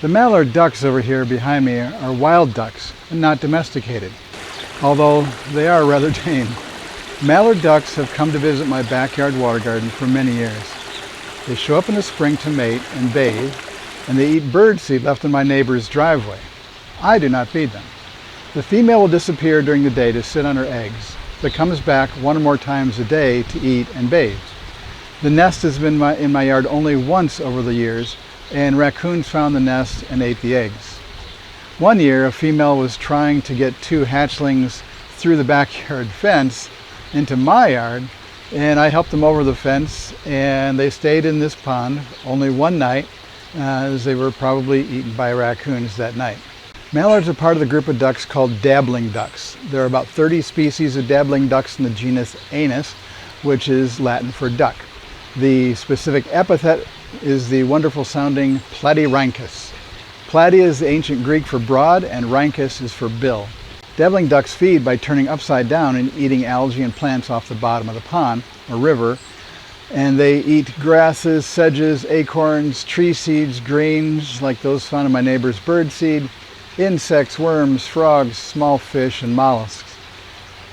The mallard ducks over here behind me are wild ducks and not domesticated, although they are rather tame. Mallard ducks have come to visit my backyard water garden for many years. They show up in the spring to mate and bathe, and they eat bird seed left in my neighbor's driveway. I do not feed them. The female will disappear during the day to sit on her eggs, but comes back one or more times a day to eat and bathe. The nest has been in my yard only once over the years, and raccoons found the nest and ate the eggs. One year, a female was trying to get two hatchlings through the backyard fence into my yard, and I helped them over the fence, and they stayed in this pond only one night, as they were probably eaten by raccoons that night. Mallards are part of the group of ducks called dabbling ducks. There are about 30 species of dabbling ducks in the genus Anis, which is Latin for duck. The specific epithet is the wonderful sounding platyrhynchus. Platy is the ancient Greek for broad, and rhynchus is for bill. Dabbling ducks feed by turning upside down and eating algae and plants off the bottom of the pond or river. And they eat grasses, sedges, acorns, tree seeds, grains like those found in my neighbor's bird seed, insects, worms, frogs, small fish, and mollusks.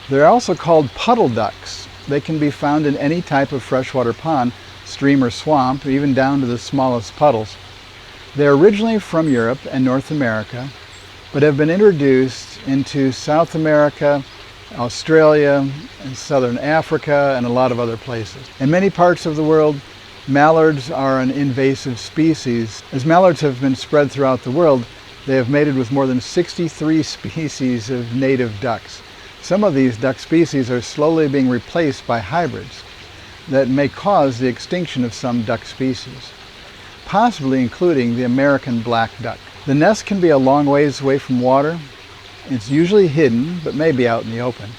They're also called puddle ducks. They can be found in any type of freshwater pond, stream or swamp, even down to the smallest puddles. They're originally from Europe and North America, but have been introduced into South America, Australia, and Southern Africa, and a lot of other places. In many parts of the world, mallards are an invasive species. As mallards have been spread throughout the world, they have mated with more than 63 species of native ducks. Some of these duck species are slowly being replaced by hybrids that may cause the extinction of some duck species, possibly including the American black duck. The nest can be a long ways away from water. It's usually hidden, but may be out in the open.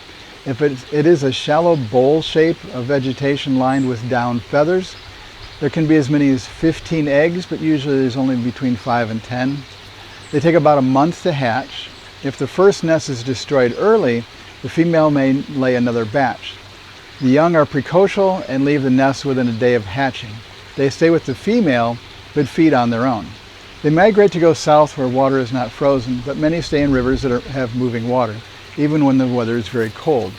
If it is a shallow bowl shape of vegetation lined with down feathers, there can be as many as 15 eggs, but usually there's only between 5 and 10. They take about a month to hatch. If the first nest is destroyed early, the female may lay another batch. The young are precocial and leave the nest within a day of hatching. They stay with the female, but feed on their own. They migrate to go south where water is not frozen, but many stay in rivers that have moving water, even when the weather is very cold.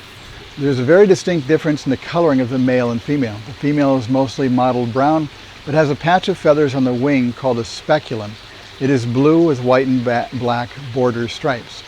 There's a very distinct difference in the coloring of the male and female. The female is mostly mottled brown, but has a patch of feathers on the wing called a speculum. It is blue with white and black border stripes.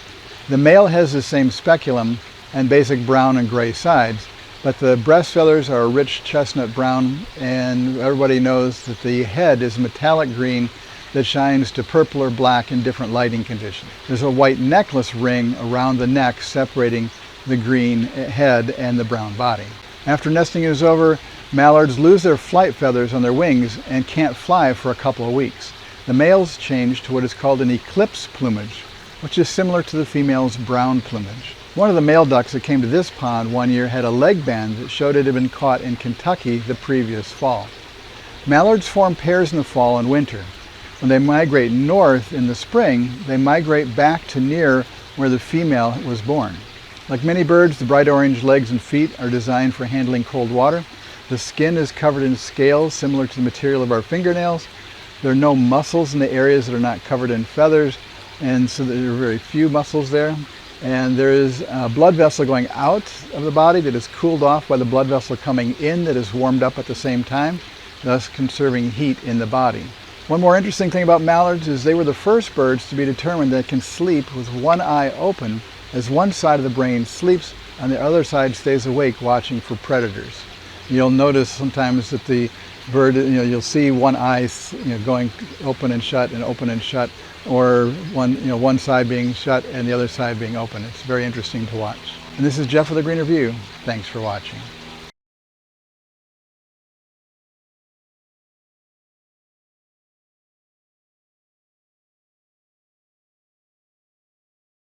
The male has the same speculum and basic brown and gray sides, but the breast feathers are a rich chestnut brown, and everybody knows that the head is metallic green that shines to purple or black in different lighting conditions. There's a white necklace ring around the neck separating the green head and the brown body. After nesting is over, mallards lose their flight feathers on their wings and can't fly for a couple of weeks. The males change to what is called an eclipse plumage, which is similar to the female's brown plumage. One of the male ducks that came to this pond one year had a leg band that showed it had been caught in Kentucky the previous fall. Mallards form pairs in the fall and winter. When they migrate north in the spring, they migrate back to near where the female was born. Like many birds, the bright orange legs and feet are designed for handling cold water. The skin is covered in scales similar to the material of our fingernails. There are no muscles in the areas that are not covered in feathers, and so there are very few muscles there. And there is a blood vessel going out of the body that is cooled off by the blood vessel coming in that is warmed up at the same time, thus conserving heat in the body. One more interesting thing about mallards is they were the first birds to be determined that can sleep with one eye open, as one side of the brain sleeps and the other side stays awake watching for predators. You'll notice sometimes that the bird, you'll see one eye going open and shut, or one side being shut and the other side being open. It's very interesting to watch. And this is Jeff with a Greener View. Thanks for watching.